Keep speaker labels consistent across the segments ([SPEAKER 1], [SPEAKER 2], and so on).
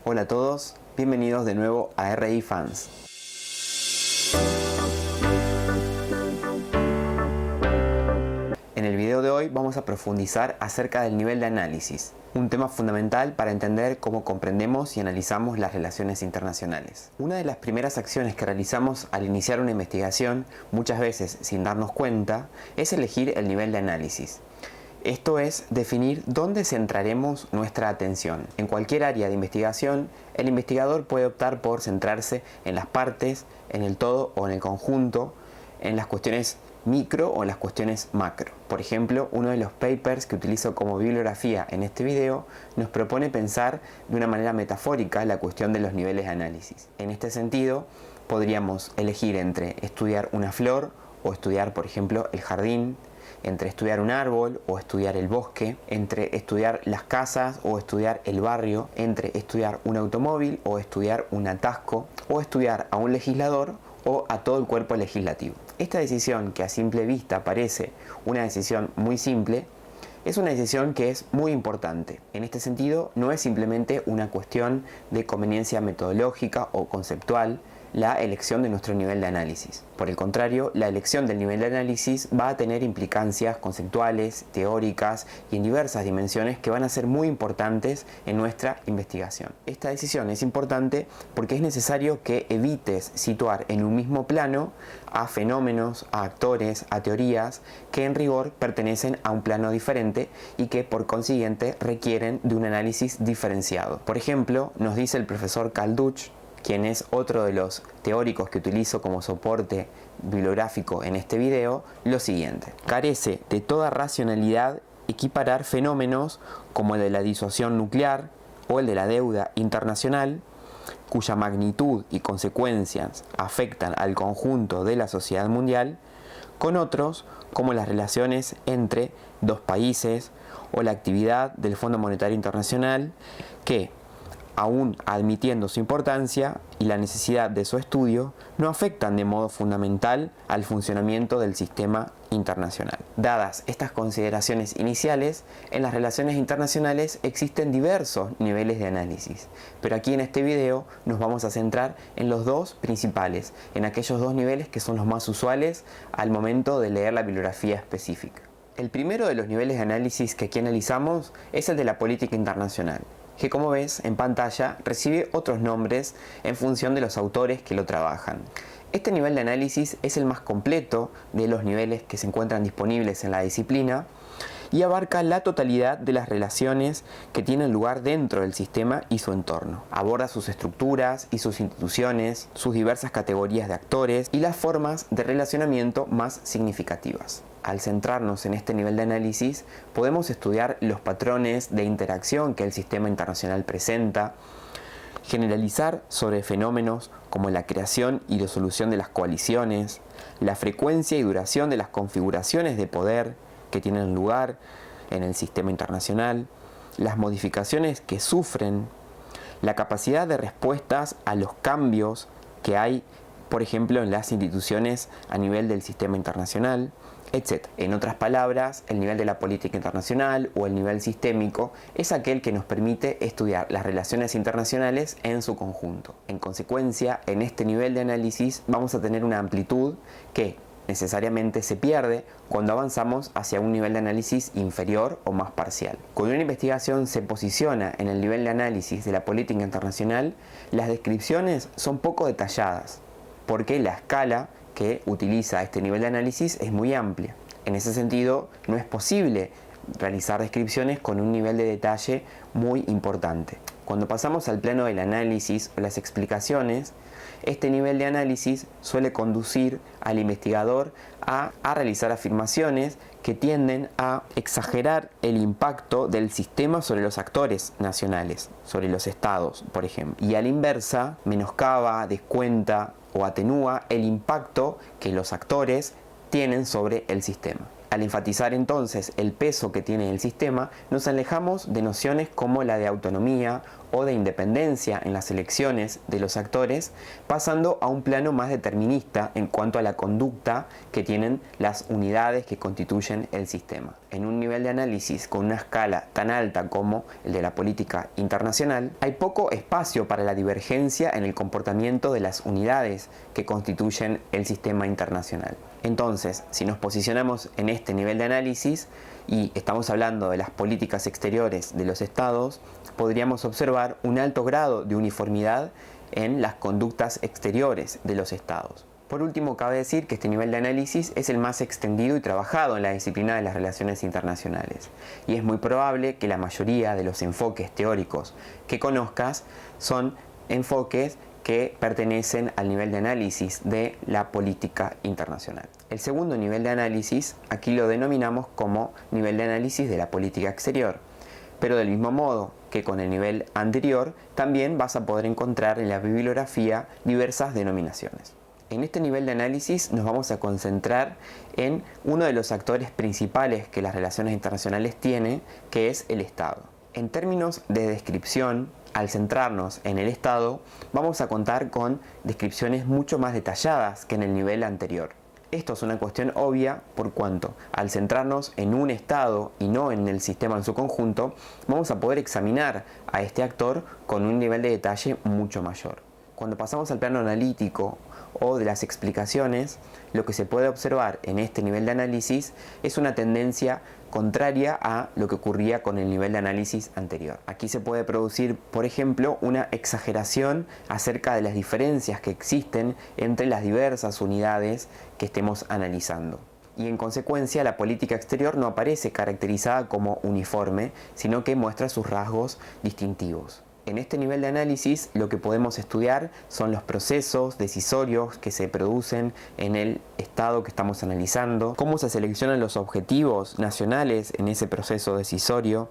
[SPEAKER 1] Hola a todos, bienvenidos de nuevo a RI Fans. En el video de hoy vamos a profundizar acerca del nivel de análisis, un tema fundamental para entender cómo comprendemos y analizamos las relaciones internacionales. Una de las primeras acciones que realizamos al iniciar una investigación, muchas veces sin darnos cuenta, es elegir el nivel de análisis. Esto es definir dónde centraremos nuestra atención. En cualquier área de investigación, el investigador puede optar por centrarse en las partes, en el todo o en el conjunto, en las cuestiones micro o en las cuestiones macro. Por ejemplo, uno de los papers que utilizo como bibliografía en este video nos propone pensar de una manera metafórica la cuestión de los niveles de análisis. En este sentido, podríamos elegir entre estudiar una flor o estudiar, por ejemplo, el jardín, entre estudiar un árbol o estudiar el bosque, entre estudiar las casas o estudiar el barrio, entre estudiar un automóvil o estudiar un atasco, o estudiar a un legislador o a todo el cuerpo legislativo. Esta decisión, que a simple vista parece una decisión muy simple, es una decisión que es muy importante. En este sentido, no es simplemente una cuestión de conveniencia metodológica o conceptual la elección de nuestro nivel de análisis. Por el contrario, la elección del nivel de análisis va a tener implicancias conceptuales, teóricas y en diversas dimensiones que van a ser muy importantes en nuestra investigación. Esta decisión es importante porque es necesario que evites situar en un mismo plano a fenómenos, a actores, a teorías que en rigor pertenecen a un plano diferente y que por consiguiente requieren de un análisis diferenciado. Por ejemplo, nos dice el profesor Calduch, quien es otro de los teóricos que utilizo como soporte bibliográfico en este video, lo siguiente: carece de toda racionalidad equiparar fenómenos como el de la disuasión nuclear o el de la deuda internacional, cuya magnitud y consecuencias afectan al conjunto de la sociedad mundial, con otros como las relaciones entre dos países o la actividad del Fondo Monetario Internacional, que, aún admitiendo su importancia y la necesidad de su estudio, no afectan de modo fundamental al funcionamiento del sistema internacional. Dadas estas consideraciones iniciales, en las relaciones internacionales existen diversos niveles de análisis, pero aquí en este video nos vamos a centrar en los dos principales, en aquellos dos niveles que son los más usuales al momento de leer la bibliografía específica. El primero de los niveles de análisis que aquí analizamos es el de la política internacional, que, como ves en pantalla, recibe otros nombres en función de los autores que lo trabajan. Este nivel de análisis es el más completo de los niveles que se encuentran disponibles en la disciplina y abarca la totalidad de las relaciones que tienen lugar dentro del sistema y su entorno. Aborda sus estructuras y sus instituciones, sus diversas categorías de actores y las formas de relacionamiento más significativas. Al centrarnos en este nivel de análisis, podemos estudiar los patrones de interacción que el sistema internacional presenta, generalizar sobre fenómenos como la creación y resolución de las coaliciones, la frecuencia y duración de las configuraciones de poder que tienen lugar en el sistema internacional, las modificaciones que sufren, la capacidad de respuestas a los cambios que hay, por ejemplo, en las instituciones a nivel del sistema internacional, etc. En otras palabras, el nivel de la política internacional o el nivel sistémico es aquel que nos permite estudiar las relaciones internacionales en su conjunto. En consecuencia, en este nivel de análisis vamos a tener una amplitud que necesariamente se pierde cuando avanzamos hacia un nivel de análisis inferior o más parcial. Cuando una investigación se posiciona en el nivel de análisis de la política internacional, las descripciones son poco detalladas, porque la escala que utiliza este nivel de análisis es muy amplia. En ese sentido, no es posible realizar descripciones con un nivel de detalle muy importante. Cuando pasamos al plano del análisis o las explicaciones, este nivel de análisis suele conducir al investigador a realizar afirmaciones que tienden a exagerar el impacto del sistema sobre los actores nacionales, sobre los estados, por ejemplo, y a la inversa menoscaba, descuenta o atenúa el impacto que los actores tienen sobre el sistema. Al enfatizar entonces el peso que tiene el sistema, nos alejamos de nociones como la de autonomía o de independencia en las elecciones de los actores, pasando a un plano más determinista en cuanto a la conducta que tienen las unidades que constituyen el sistema. En un nivel de análisis con una escala tan alta como el de la política internacional, hay poco espacio para la divergencia en el comportamiento de las unidades que constituyen el sistema internacional. Entonces, si nos posicionamos en este nivel de análisis y estamos hablando de las políticas exteriores de los estados, podríamos observar un alto grado de uniformidad en las conductas exteriores de los estados. Por último, cabe decir que este nivel de análisis es el más extendido y trabajado en la disciplina de las relaciones internacionales, y es muy probable que la mayoría de los enfoques teóricos que conozcas son enfoques que pertenecen al nivel de análisis de la política internacional. El segundo nivel de análisis, aquí lo denominamos como nivel de análisis de la política exterior, pero del mismo modo que con el nivel anterior, también vas a poder encontrar en la bibliografía diversas denominaciones. En este nivel de análisis nos vamos a concentrar en uno de los actores principales que las relaciones internacionales tiene, que es el Estado. En términos de descripción, al centrarnos en el Estado, vamos a contar con descripciones mucho más detalladas que en el nivel anterior. Esto es una cuestión obvia por cuanto, al centrarnos en un Estado y no en el sistema en su conjunto, vamos a poder examinar a este actor con un nivel de detalle mucho mayor. Cuando pasamos al plano analítico o de las explicaciones, lo que se puede observar en este nivel de análisis es una tendencia contraria a lo que ocurría con el nivel de análisis anterior. Aquí se puede producir, por ejemplo, una exageración acerca de las diferencias que existen entre las diversas unidades que estemos analizando. Y en consecuencia la política exterior no aparece caracterizada como uniforme, sino que muestra sus rasgos distintivos. En este nivel de análisis lo que podemos estudiar son los procesos decisorios que se producen en el estado que estamos analizando, cómo se seleccionan los objetivos nacionales en ese proceso decisorio,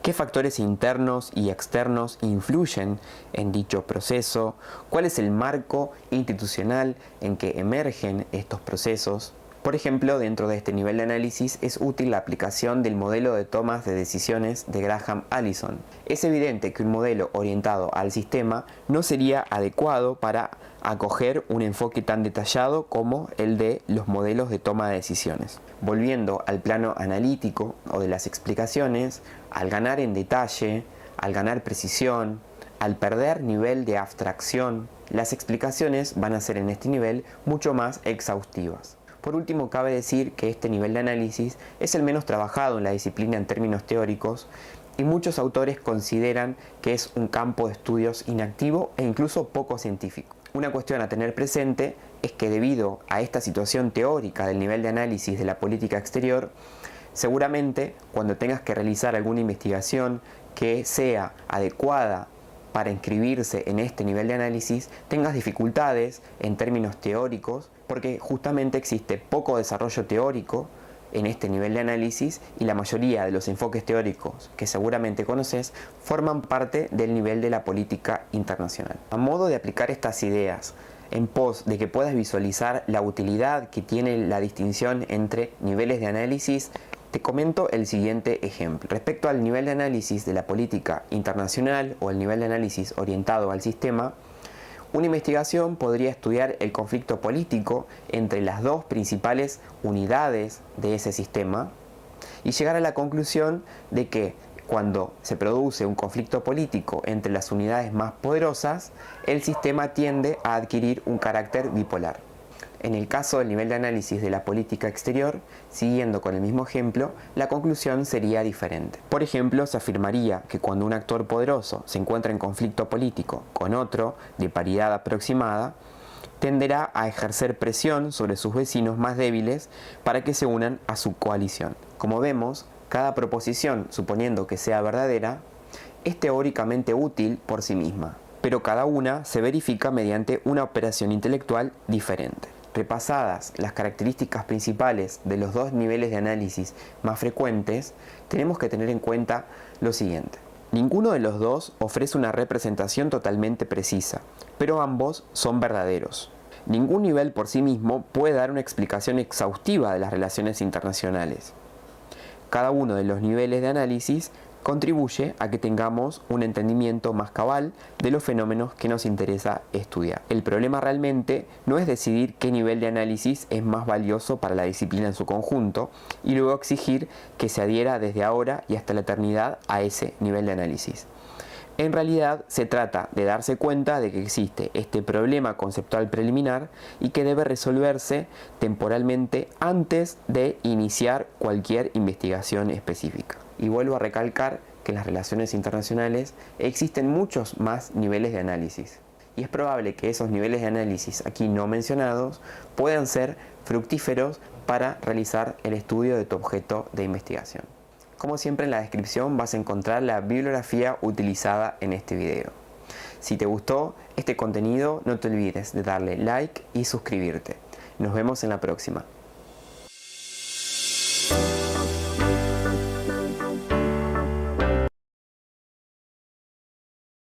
[SPEAKER 1] qué factores internos y externos influyen en dicho proceso, cuál es el marco institucional en que emergen estos procesos. Por ejemplo, dentro de este nivel de análisis es útil la aplicación del modelo de tomas de decisiones de Graham Allison. Es evidente que un modelo orientado al sistema no sería adecuado para acoger un enfoque tan detallado como el de los modelos de toma de decisiones. Volviendo al plano analítico o de las explicaciones, al ganar en detalle, al ganar precisión, al perder nivel de abstracción, las explicaciones van a ser en este nivel mucho más exhaustivas. Por último, cabe decir que este nivel de análisis es el menos trabajado en la disciplina en términos teóricos y muchos autores consideran que es un campo de estudios inactivo e incluso poco científico. Una cuestión a tener presente es que debido a esta situación teórica del nivel de análisis de la política exterior, seguramente cuando tengas que realizar alguna investigación que sea adecuada para inscribirse en este nivel de análisis, tengas dificultades en términos teóricos, porque justamente existe poco desarrollo teórico en este nivel de análisis y la mayoría de los enfoques teóricos que seguramente conoces forman parte del nivel de la política internacional. A modo de aplicar estas ideas en pos de que puedas visualizar la utilidad que tiene la distinción entre niveles de análisis, te comento el siguiente ejemplo. Respecto al nivel de análisis de la política internacional o el nivel de análisis orientado al sistema, una investigación podría estudiar el conflicto político entre las dos principales unidades de ese sistema y llegar a la conclusión de que cuando se produce un conflicto político entre las unidades más poderosas, el sistema tiende a adquirir un carácter bipolar. En el caso del nivel de análisis de la política exterior, siguiendo con el mismo ejemplo, la conclusión sería diferente. Por ejemplo, se afirmaría que cuando un actor poderoso se encuentra en conflicto político con otro de paridad aproximada, tenderá a ejercer presión sobre sus vecinos más débiles para que se unan a su coalición. Como vemos, cada proposición, suponiendo que sea verdadera, es teóricamente útil por sí misma, pero cada una se verifica mediante una operación intelectual diferente. Repasadas las características principales de los dos niveles de análisis más frecuentes, tenemos que tener en cuenta lo siguiente. Ninguno de los dos ofrece una representación totalmente precisa, pero ambos son verdaderos. Ningún nivel por sí mismo puede dar una explicación exhaustiva de las relaciones internacionales. Cada uno de los niveles de análisis contribuye a que tengamos un entendimiento más cabal de los fenómenos que nos interesa estudiar. El problema realmente no es decidir qué nivel de análisis es más valioso para la disciplina en su conjunto y luego exigir que se adhiera desde ahora y hasta la eternidad a ese nivel de análisis. En realidad se trata de darse cuenta de que existe este problema conceptual preliminar y que debe resolverse temporalmente antes de iniciar cualquier investigación específica. Y vuelvo a recalcar que en las relaciones internacionales existen muchos más niveles de análisis. Y es probable que esos niveles de análisis aquí no mencionados puedan ser fructíferos para realizar el estudio de tu objeto de investigación. Como siempre, en la descripción vas a encontrar la bibliografía utilizada en este video. Si te gustó este contenido, no te olvides de darle like y suscribirte. Nos vemos en la próxima.